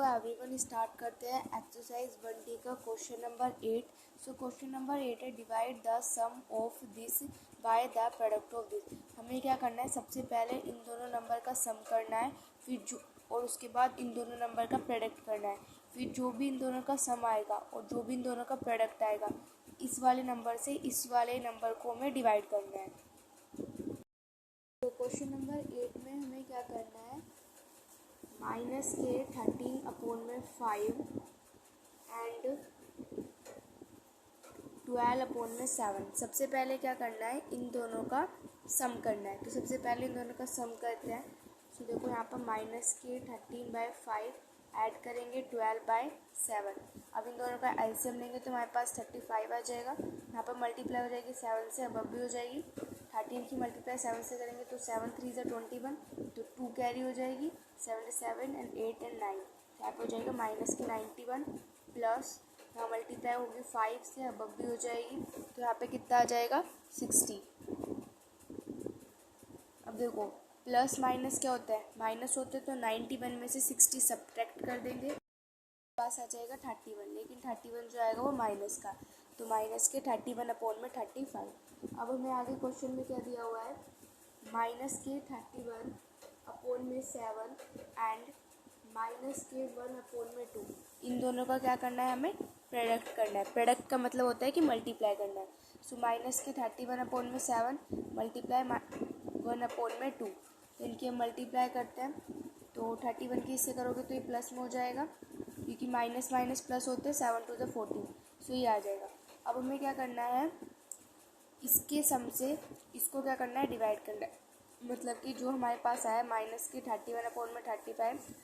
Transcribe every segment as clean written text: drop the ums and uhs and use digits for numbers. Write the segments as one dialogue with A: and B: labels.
A: Hello everyone, start करते हैं exercise 1D का question number 8। So question number 8 है divide the sum of this by the product of this. हमें क्या करना है, सबसे पहले इन दोनों नंबर का सम करना है, फिर जो और उसके बाद इन दोनों नंबर का प्रोडक्ट करना है। फिर जो भी इन दोनों का सम आएगा और जो भी इन दोनों का प्रोडक्ट आएगा, इस वाले नंबर से इस वाले नंबर को हमें डिवाइड करना है। तो क्वेश्चन नंबर 8 में हमें क्या करना है, माइनस के 13/5 एंड 12/7। सबसे पहले क्या करना है, इन दोनों का सम करना है। तो सबसे पहले इन दोनों का सम करते हैं। तो देखो यहाँ पर माइनस के 13/5 ऐड करेंगे 12/7। अब इन दोनों का एलसीएम लेंगे तो हमारे पास 35 आ जाएगा। यहाँ पर मल्टीप्लाई हो जाएगी 7 से, अब भी हो जाएगी। 13 की मल्टीप्लाई 7 से करेंगे तो 7 3 से 21, तो 2 कैरी हो जाएगी, 77 एंड 8 एंड 9। यहाँ पर हो जाएगा माइनस की 91 प्लस यहाँ मल्टीप्लाई होगी 5 से, अब भी हो जाएगी। तो यहाँ पे कितना आ जाएगा 60। अब देखो प्लस माइनस क्या होता है, माइनस होते तो 91 में से 60 सब्ट्रैक्ट कर देंगे, पास आ जाएगा 31। लेकिन 31 जो आएगा वो माइनस का, तो माइनस के 31/35। अब हमें आगे क्वेश्चन में क्या दिया हुआ है, माइनस के 31/7 एंड माइनस के 1/2। इन दोनों का क्या करना है, हमें प्रोडक्ट करना है। प्रोडक्ट का मतलब होता है कि मल्टीप्लाई करना है। सो माइनस के 31/7 मल्टीप्लाई 1/2। तो इनकी हम मल्टीप्लाई करते हैं, तो 31 की इससे करोगे तो ये प्लस में हो जाएगा, क्योंकि माइनस माइनस प्लस होते हैं, 7 टू द 14। सो ये आ जाएगा। अब हमें क्या करना है, इसके सम से इसको क्या करना है, डिवाइड करना है। मतलब कि जो हमारे पास आया माइनस के 31/35,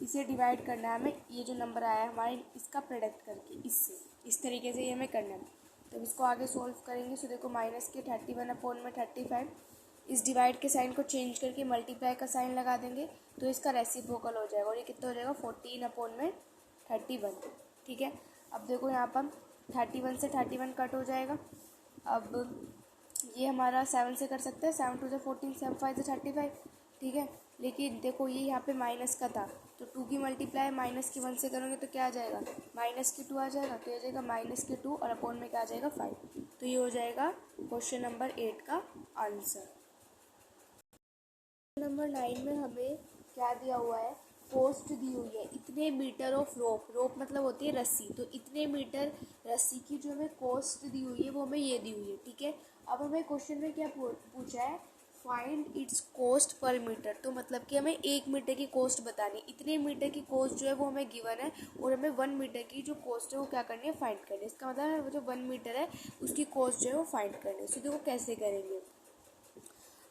A: इसे डिवाइड करना है हमें। ये जो नंबर आया है हमारे, इसका प्रोडक्ट करके इससे इस तरीके से ये हमें करना है। तो इसको आगे सोल्व करेंगे। सो देखो माइनस के 31/35, इस डिवाइड के साइन को चेंज करके मल्टीप्लाई का साइन लगा देंगे तो इसका रेसिप्रोकल हो जाएगा, और ये कितना हो जाएगा 14/31। ठीक है। अब देखो यहाँ पर 31 से 31 कट हो जाएगा। अब ये हमारा 7 से कर सकते हैं, 7 टू द 14, 7 5 से 35। ठीक है। लेकिन देखो ये यहाँ पे माइनस का था, तो 2 की मल्टीप्लाई माइनस की 1 से करोगे तो क्या आ जाएगा, माइनस की 2 आ जाएगा। तो ये आ जाएगा माइनस के 2 और अपॉन में क्या आ जाएगा 5। तो ये हो जाएगा क्वेश्चन नंबर 8 का आंसर। नंबर 9 में हमें क्या दिया हुआ है, कोस्ट दी हुई है, इतने मीटर ऑफ रोप। रोप मतलब होती है रस्सी, तो इतने मीटर रस्सी की जो हमें कोस्ट दी हुई है वो हमें ये दी हुई है। ठीक है। अब हमें क्वेश्चन में क्या पूछा है, फाइंड इट्स कोस्ट पर मीटर। तो मतलब कि हमें 1 मीटर की कोस्ट बतानी है। इतने मीटर की कोस्ट जो है वो हमें गिवन है, और हमें 1 मीटर की जो कोस्ट है वो क्या करनी है, फाइंड करनी है। इसका मतलब है वो जो 1 मीटर है उसकी कोस्ट जो है वो फाइंड करनी है। तो देखो कैसे करेंगे,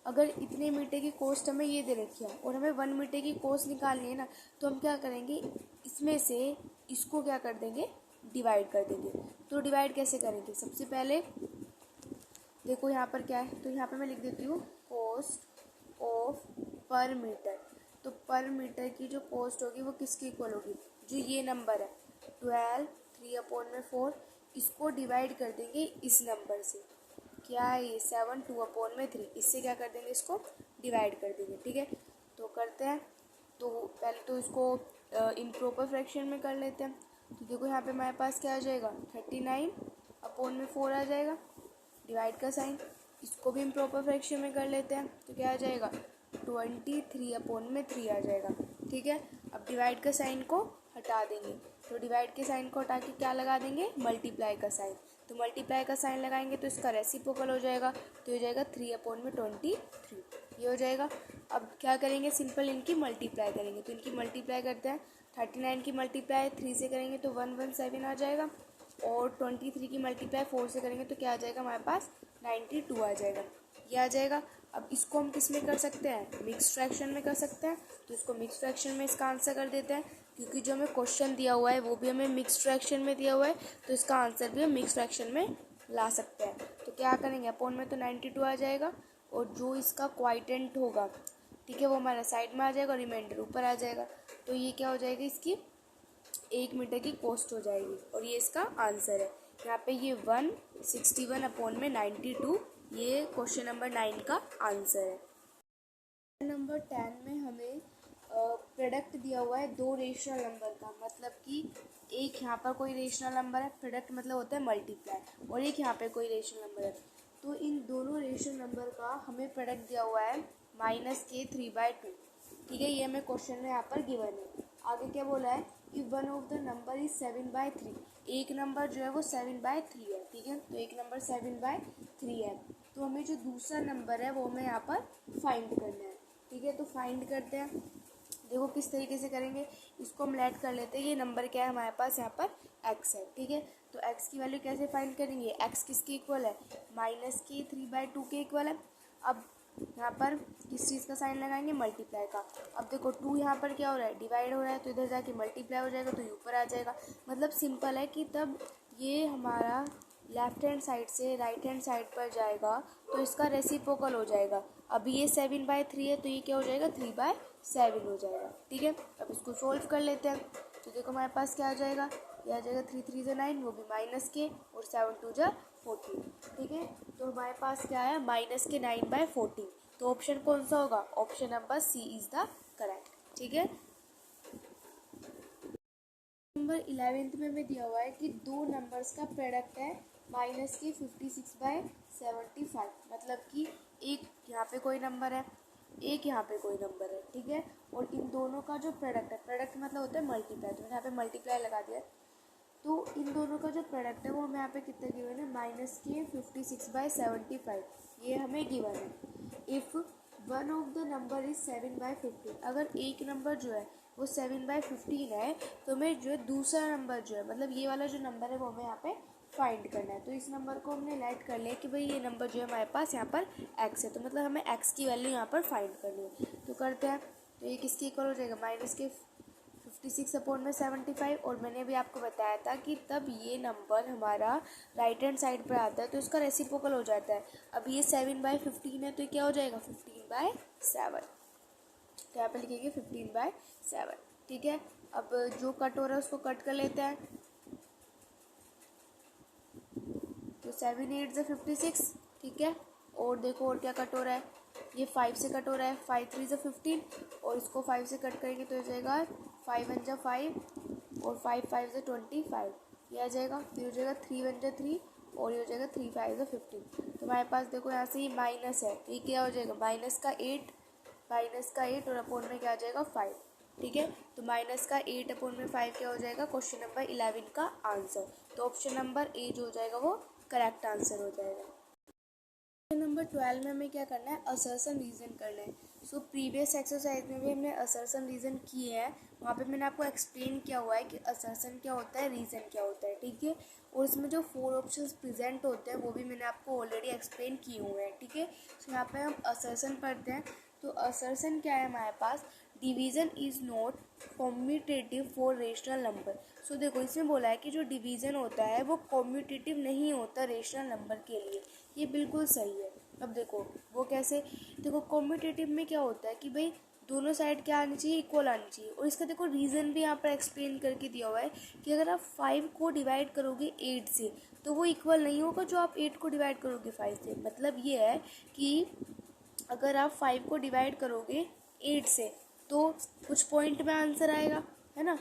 A: अगर इतने मीटर की कोस्ट हमें ये दे रखी है और हमें 1 मीटर की कोस्ट निकालनी है ना, तो हम क्या करेंगे, इसमें से इसको क्या कर देंगे, डिवाइड कर देंगे। तो डिवाइड कैसे करेंगे, सबसे पहले देखो यहाँ पर क्या है, तो यहाँ पर मैं लिख देती हूँ कोस्ट ऑफ पर मीटर। तो पर मीटर की जो कोस्ट होगी वो किसकी इक्वल होगी, जो ये नंबर है 12 3/4। इसको डिवाइड कर देंगे इस नंबर से, क्या है ये 7 2/3। इससे क्या कर देंगे, इसको डिवाइड कर देंगे। ठीक है। तो करते हैं। तो पहले तो इसको इम्प्रॉपर फ्रैक्शन में कर लेते हैं। तो देखो यहाँ पे हमारे पास क्या आ जाएगा, 39/4 आ जाएगा, डिवाइड का साइन। इसको भी इम्प्रॉपर फ्रैक्शन में कर लेते हैं, तो क्या आ जाएगा 23/3 आ जाएगा। ठीक है। अब डिवाइड का साइन को हटा देंगे, तो डिवाइड के साइन को हटा के क्या लगा देंगे, मल्टीप्लाई का साइन। तो मल्टीप्लाई का साइन लगाएंगे तो इसका रेसिप्रोकल हो जाएगा, तो हो जाएगा 3/23, ये हो जाएगा। अब क्या करेंगे, सिंपल इनकी मल्टीप्लाई करेंगे। तो इनकी मल्टीप्लाई करते हैं, 39 की मल्टीप्लाई 3 से करेंगे तो 117 आ जाएगा, और 23 की मल्टीप्लाई 4 से करेंगे तो क्या आ जाएगा हमारे पास 92 आ जाएगा, ये आ जाएगा। अब इसको हम किस में कर सकते हैं, मिक्स फ्रैक्शन में कर सकते हैं। तो इसको मिक्स फ्रैक्शन में इसका आंसर कर देते हैं, क्योंकि जो हमें क्वेश्चन दिया हुआ है वो भी हमें मिक्स फ्रैक्शन में दिया हुआ है, तो इसका आंसर भी हम मिक्स फ्रैक्शन में ला सकते हैं। तो क्या करेंगे, अपॉन में तो 92 आ जाएगा, और जो इसका क्वाइटेंट होगा, ठीक है, वो हमारा साइड में आ जाएगा और रिमाइंडर ऊपर आ जाएगा। तो ये क्या हो जाएगी, इसकी 1 मीटर की कोस्ट हो जाएगी, और ये इसका आंसर है। यहाँ पे ये 161/92, ये क्वेश्चन नंबर 9 का आंसर है। नंबर 10 में हमें प्रोडक्ट दिया हुआ है दो रेशनल नंबर का, मतलब कि एक यहाँ पर कोई रेशनल नंबर है, प्रोडक्ट मतलब होता है मल्टीप्लाई, और एक यहाँ पे कोई रेशनल नंबर है। तो इन दोनों रेशनल नंबर का हमें प्रोडक्ट दिया हुआ है -k3/2। ठीक है, ये हमें क्वेश्चन में यहाँ पर गिवन है। आगे क्या बोला है, if one of the number is 7/3, एक नंबर जो है वो 7/3 है। ठीक है, तो एक नंबर 7/3 है, तो हमें जो दूसरा नंबर है वो हमें यहाँ पर फाइंड करना है। ठीक है, तो फाइंड करते हैं। देखो किस तरीके से करेंगे, इसको हम लेट कर लेते हैं। ये नंबर क्या है हमारे पास, यहाँ पर x है। ठीक है, तो x की वैल्यू कैसे फाइंड करेंगे, x किसके इक्वल है, -k3/2 के इक्वल है। अब यहाँ पर किस चीज़ का साइन लगाएंगे, मल्टीप्लाई का। अब देखो 2 यहाँ पर क्या हो रहा है, डिवाइड हो रहा है, तो इधर जाके मल्टीप्लाई हो जाएगा, तो ये ऊपर आ जाएगा। मतलब सिंपल है कि तब ये हमारा लेफ्ट हैंड साइड से राइट हैंड साइड पर जाएगा तो इसका रेसिप्रोकल हो जाएगा। अभी ये 7/3 है, तो ये क्या हो जाएगा, 3/7 हो जाएगा। ठीक है, अब इसको सोल्व कर लेते हैं। तो देखो हमारे पास क्या आ जाएगा, ये आ जाएगा 3 3 9, वो भी -k, और 7 2 14। ठीक है, तो हमारे पास क्या है, -9/14। तो ऑप्शन कौन सा होगा, option number C is the correct. ठीक है, नंबर 11th में हमें दिया हुआ है कि दो नंबर्स का प्रोडक्ट है -56/75, मतलब कि एक यहाँ पे कोई नंबर है, एक यहाँ पे कोई नंबर है। ठीक है, और इन दोनों का जो प्रोडक्ट है, प्रोडक्ट मतलब होता है मल्टीप्लाई, तो मैंने यहाँ पे मल्टीप्लाई लगा दिया है। तो इन दोनों का जो प्रोडक्ट है वो हमें यहाँ पे कितना गिवन है, -56/75, ये हमें गिवन है। If one of the number is 7/15, अगर एक नंबर जो है वो 7/15 है, तो हमें जो है दूसरा नंबर जो है, मतलब ये वाला जो नंबर है वो हमें यहाँ पे फाइंड करना है। तो इस नंबर को हमने लेट कर लिया कि भाई ये नंबर जो है हमारे पास यहाँ पर x है, तो मतलब हमें x की वैल्यू यहाँ पर फाइंड करनी है। तो करते हैं, तो ये किसके इक्वल हो जाएगा, -56/75। और मैंने भी आपको बताया था कि तब ये नंबर हमारा राइट हैंड साइड पर आता है तो इसका रेसिप्रोकल हो जाता है। अब ये 7/15 है, तो ये क्या हो जाएगा, 15/7। तो यहाँ पे लिखेंगे 15/7। ठीक है, अब जो कट हो रहा है उसको कट कर लेते हैं। तो 7 8 56। ठीक है, और देखो और क्या कट हो रहा है, ये 5 से कट हो रहा है, 5 3 15, और इसको 5 से कट करेंगे तो हो जाएगा 5 1 5, और 5 5 25, ये आ जाएगा। फिर हो जाएगा 3 1 3, और ये हो जाएगा 3 5 15। तो हमारे पास देखो यहाँ से ये माइनस है, तो ये क्या हो जाएगा, -8 और अपोन में क्या आ जाएगा, 5। ठीक है, तो -8 अपोन में 5 क्या हो जाएगा, क्वेश्चन नंबर 11 का आंसर। तो ऑप्शन नंबर ए जो हो जाएगा वो करेक्ट आंसर हो जाएगा। क्वेश्चन नंबर 12 में हमें क्या करना है, असर्शन रीजन करना है। सो प्रीवियस एक्सरसाइज में भी हमने असर्शन रीजन किए हैं, वहाँ पे मैंने आपको एक्सप्लेन किया हुआ है कि असर्शन क्या होता है, रीजन क्या होता है। ठीक है, और इसमें जो 4 ऑप्शंस प्रेजेंट होते हैं वो भी मैंने आपको ऑलरेडी एक्सप्लेन किए हुए हैं। ठीक है, सो यहाँ पे हम असर्शन पढ़ते हैं। तो असर्शन क्या है हमारे पास, division is not commutative for rational number. So देखो इसमें बोला है कि जो डिवीज़न होता है वो कॉम्यूटेटिव नहीं होता रेशनल नंबर के लिए, ये बिल्कुल सही है। अब देखो वो कैसे, देखो कॉम्यूटेटिव में क्या होता है कि भाई दोनों साइड क्या आनी चाहिए, इक्वल आनी चाहिए। और इसका देखो रीज़न भी यहाँ पर एक्सप्लेन करके दिया हुआ है कि अगर आप 5 को डिवाइड करोगे 8 से तो वो इक्वल नहीं होगा जो आप 8 को डिवाइड करोगे 5 से। मतलब ये है कि अगर आप 5 को डिवाइड करोगे 8 से तो कुछ पॉइंट में आंसर आएगा, है ना,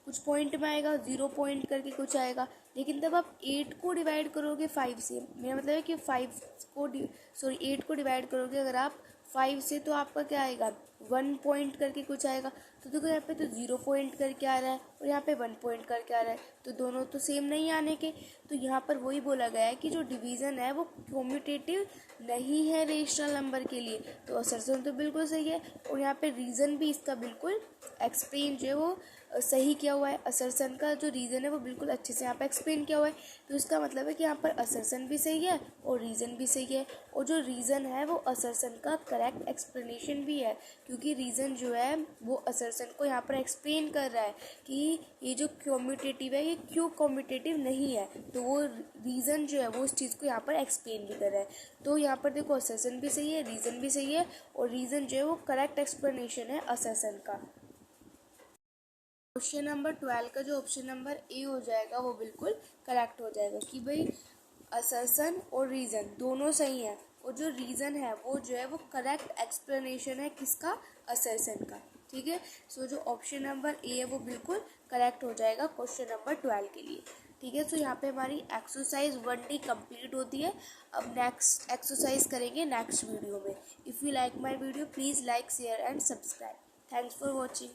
A: कुछ पॉइंट में आएगा, 0 पॉइंट करके कुछ आएगा। लेकिन तब आप 8 को डिवाइड करोगे 5 से, मेरा मतलब है कि 8 को डिवाइड करोगे अगर आप 5 से, तो आपका क्या आएगा, 1 पॉइंट करके कुछ आएगा। तो देखो यहाँ पे तो 0 पॉइंट करके आ रहा है और यहाँ पे 1 पॉइंट करके आ रहा है, तो दोनों तो सेम नहीं आने के। तो यहाँ पर वही बोला गया है कि जो डिवीज़न है वो कॉम्यूटेटिव नहीं है रेशनल नंबर के लिए। तो असर्शन तो बिल्कुल सही है, और यहाँ पे रीज़न भी इसका बिल्कुल एक्सप्लेन जो है वो सही किया हुआ है। असर्शन का जो रीज़न है वो बिल्कुल अच्छे से यहाँ पर एक्सप्लेन किया हुआ है। तो इसका मतलब है कि यहाँ पर असर्शन भी सही है और रीज़न भी सही है, और जो रीज़न है वो असर्शन का करेक्ट एक्सप्लेनेशन भी है, क्योंकि रीज़न जो है वो असर्शन को यहाँ पर एक्सप्लेन कर रहा है कि ये जो कॉम्यूटेटिव है ये क्यों कॉम्यूटेटिव नहीं है। तो वो रीज़न जो है वो उस चीज़ को यहाँ पर एक्सप्लेन भी कर रहा है। तो यहाँ पर देखो असर्शन भी सही है, रीज़न भी सही है, और रीज़न जो है वो करेक्ट एक्सप्लेनेशन है असर्शन का। क्वेश्चन नंबर 12 का जो ऑप्शन नंबर ए हो जाएगा वो बिल्कुल करेक्ट हो जाएगा कि भाई असर्शन और रीज़न दोनों सही हैं, और जो रीज़न है वो जो है वो करेक्ट एक्सप्लेनेशन है किसका, असर्शन का। ठीक है। सो जो ऑप्शन नंबर ए है वो बिल्कुल करेक्ट हो जाएगा क्वेश्चन नंबर 12 के लिए। ठीक है। सो यहाँ पे हमारी एक्सरसाइज 1D कंप्लीट होती है। अब नेक्स्ट एक्सरसाइज करेंगे नेक्स्ट वीडियो में। If you like my video please like share and subscribe. Thanks for watching.